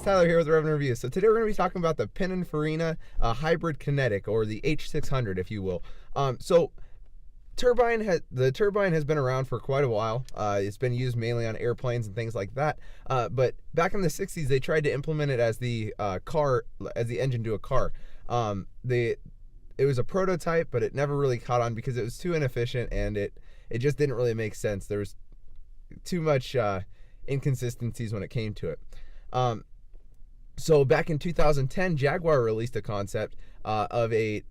guys, Tyler here with Revvin Reviews. So today we're going to be talking about the Pininfarina hybrid Kinetic, or the H600, if you will. The turbine has been around for quite a while. It's been used mainly on airplanes and things like that. But back in the 60s, they tried to implement it as the engine to a car. It was a prototype, but it never really caught on because it was too inefficient and it just didn't really make sense. There was too much inconsistencies when it came to it. So back in 2010, Jaguar released a concept of a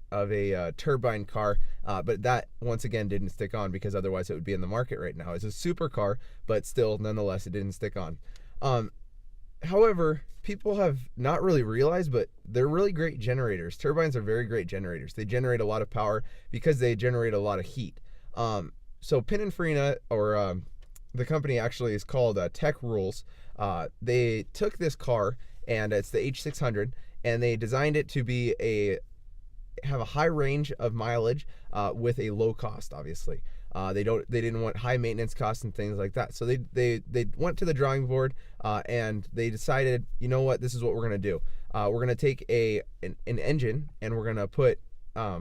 turbine car, but that once again didn't stick on because otherwise it would be in the market right now. It's a supercar, but still, nonetheless, it didn't stick on. However, people have not really realized, but they're really great generators. Turbines are very great generators. They generate a lot of power because they generate a lot of heat. So Pininfarina, or the company actually is called Tech Rules. They took this car, and it's the H600, and they designed it to have a high range of mileage with a low cost. Obviously, they didn't want high maintenance costs and things like that. So they went to the drawing board and they decided, you know what, this is what we're gonna do. We're gonna take an engine, and we're gonna put a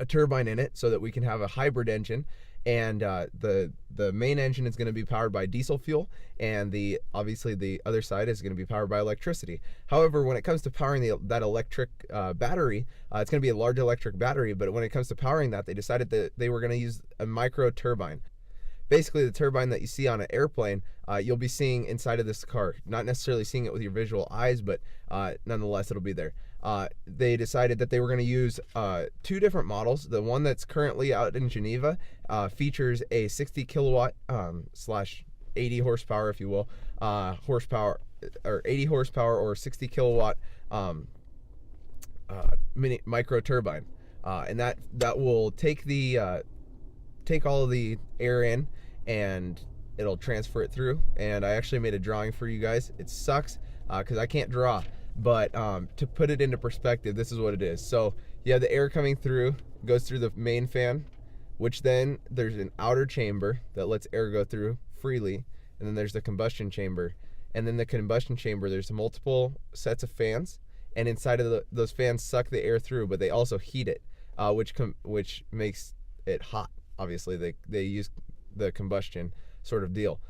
turbine in it so that we can have a hybrid engine. And the main engine is going to be powered by diesel fuel, and obviously the other side is going to be powered by electricity. However, when it comes to powering that electric battery, it's going to be a large electric battery, but when it comes to powering that, they decided that they were going to use a micro turbine. Basically, the turbine that you see on an airplane, you'll be seeing inside of this car. Not necessarily seeing it with your visual eyes, but nonetheless, it'll be there. They decided that they were going to use two different models. The one that's currently out in Geneva features a 60 kilowatt slash 80 horsepower, if you will, horsepower, or 80 horsepower or 60 kilowatt micro turbine, and that will take all of the air in, and it'll transfer it through. And I actually made a drawing for you guys. It sucks because I can't draw, but to put it into perspective, this is what it is. So you have the air coming through, goes through the main fan, which then there's an outer chamber that lets air go through freely, and then there's the combustion chamber. And then the combustion chamber, there's multiple sets of fans, and inside of those fans suck the air through, but they also heat it, which makes it hot. Obviously, they use the combustion sort of deal,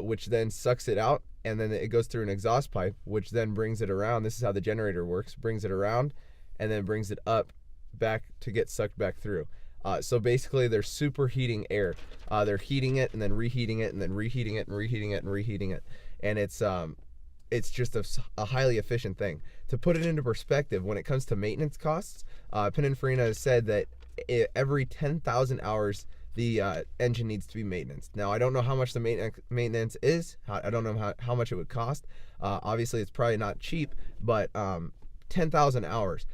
which then sucks it out, and then it goes through an exhaust pipe, which then brings it around. This is how the generator works: brings it around, and then brings it up back to get sucked back through. So basically, they're superheating air. They're heating it and then reheating it and then reheating it and reheating it and reheating it, and it's just a highly efficient thing. To put it into perspective, when it comes to maintenance costs, Pininfarina has said that every 10,000 hours the engine needs to be maintenance. Now, I don't know how much the maintenance is. I don't know how much it would cost. Obviously, it's probably not cheap, but 10,000 hours.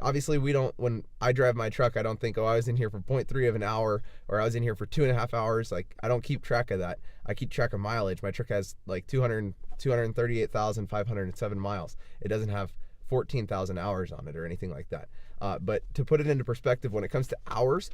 Obviously, when I drive my truck, I don't think, oh, I was in here for 0.3 of an hour, or I was in here for 2.5 hours. Like, I don't keep track of that. I keep track of mileage. My truck has like 238,507 miles. It doesn't have 14,000 hours on it or anything like that. But to put it into perspective, when it comes to hours,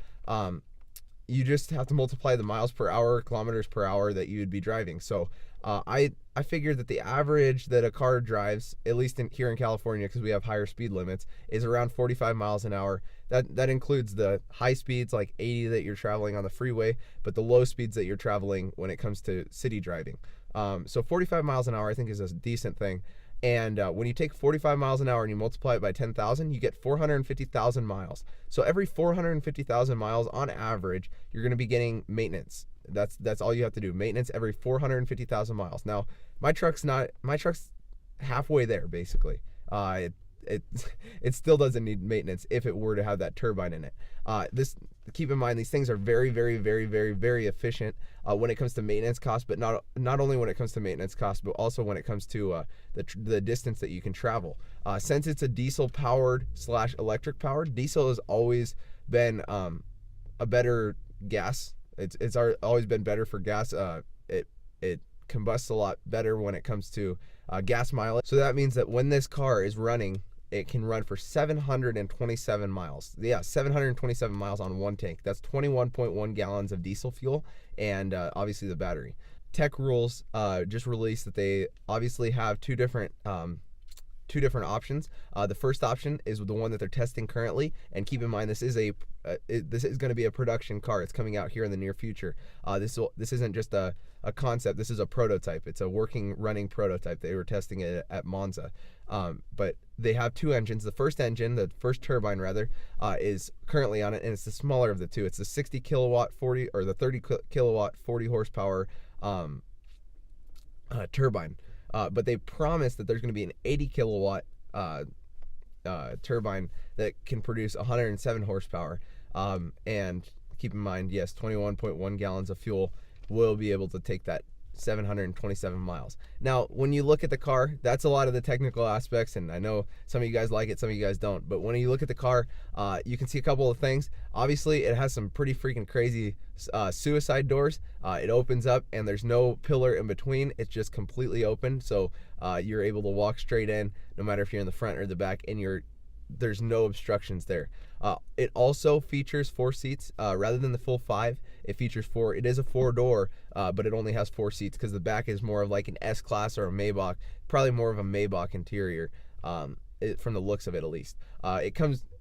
you just have to multiply the miles per hour, kilometers per hour that you would be driving. So I figured that the average that a car drives, at least here in California, because we have higher speed limits, is around 45 miles an hour. That includes the high speeds like 80 that you're traveling on the freeway, but the low speeds that you're traveling when it comes to city driving. So 45 miles an hour I think is a decent thing. And when you take 45 miles an hour and you multiply it by 10,000, you get 450,000 miles. So every 450,000 miles on average, you're going to be getting maintenance. That's all you have to do. Maintenance every 450,000 miles. Now, my truck's halfway there, basically. It still doesn't need maintenance if it were to have that turbine in it. Keep in mind, these things are very, very, very, very, very efficient when it comes to maintenance costs, but not only when it comes to maintenance costs, but also when it comes to the distance that you can travel. Since it's a diesel powered / electric powered, diesel has always been a better gas. It's always been better for gas. It combusts a lot better when it comes to gas mileage. So that means that when this car is running, it can run for 727 miles. Yeah, 727 miles on one tank. That's 21.1 gallons of diesel fuel, and obviously the battery. Tech Rules just released that they obviously have two different options. The first option is the one that they're testing currently, and keep in mind this is going to be a production car. It's coming out here in the near future. This isn't just a concept. This is a prototype. It's a running prototype. They were testing it at Monza. But they have two engines. The first engine, the first turbine rather, is currently on it, and it's the smaller of the two. It's the 60 kilowatt 40 or the 30 kilowatt 40 horsepower turbine. But they promised that there's going to be an 80 kilowatt turbine that can produce 107 horsepower. And keep in mind, yes, 21.1 gallons of fuel will be able to take that 727 miles. Now, when you look at the car, that's a lot of the technical aspects, and I know some of you guys like it, some of you guys don't, but when you look at the car, you can see a couple of things. Obviously, it has some pretty freaking crazy suicide doors. It opens up and there's no pillar in between. It's just completely open, so you're able to walk straight in, no matter if you're in the front or the back, and there's no obstructions there. It also features 4 seats rather than the full 5. It features 4. It is a 4-door, but it only has 4 seats because the back is more of like an S-Class or a Maybach, probably more of a Maybach interior, from the looks of it at least.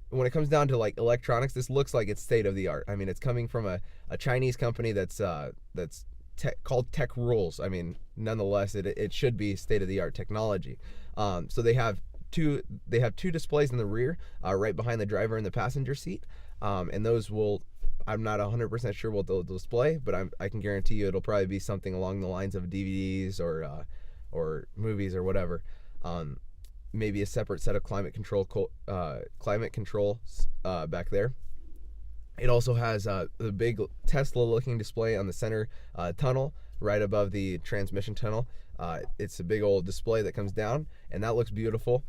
When it comes down to like electronics, this looks like it's state of the art. I mean, it's coming from a Chinese company that's called Tech Rules. I mean, nonetheless, it should be state of the art technology. So they have two displays in the rear, right behind the driver and the passenger seat, and those I'm not 100% sure what they'll display, but I can guarantee you it'll probably be something along the lines of DVDs or movies or whatever. Maybe a separate set of climate control back there. It also has the big Tesla-looking display on the center tunnel, right above the transmission tunnel. It's a big old display that comes down, and that looks beautiful.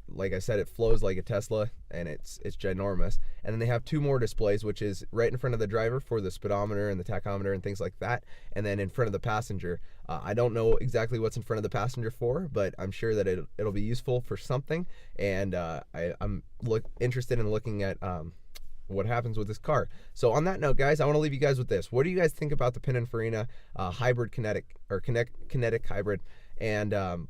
Like I said, it flows like a Tesla, and it's ginormous. And then they have 2 more displays, which is right in front of the driver for the speedometer and the tachometer and things like that, and then in front of the passenger. I don't know exactly what's in front of the passenger for, but I'm sure that it'll be useful for something, and I'm interested in looking at what happens with this car. So on that note, guys, I want to leave you guys with this. What do you guys think about the Pininfarina hybrid Kinetic hybrid, and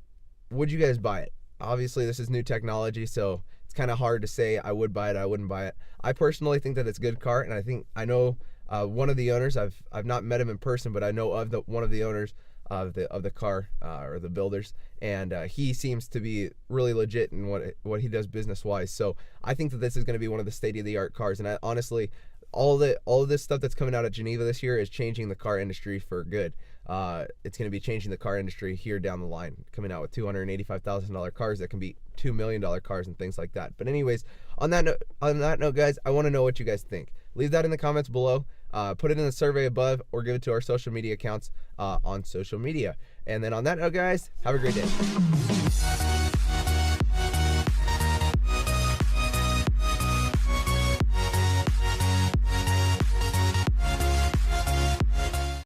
would you guys buy it? Obviously, this is new technology, so it's kind of hard to say I would buy it, I wouldn't buy it. I personally think that it's a good car, and I know one of the owners. I've not met him in person, but I know of one of the owners of the car, or the builders, and he seems to be really legit in what he does business wise. So I think that this is going to be one of the state of the art cars, and honestly, all of this stuff that's coming out of Geneva this year is changing the car industry for good. It's going to be changing the car industry here down the line, coming out with $285,000 cars that can be $2 million cars and things like that. But anyways, on that note, guys, I want to know what you guys think. Leave that in the comments below. Put it in the survey above, or give it to our social media accounts on social media. And then on that note, guys, have a great day.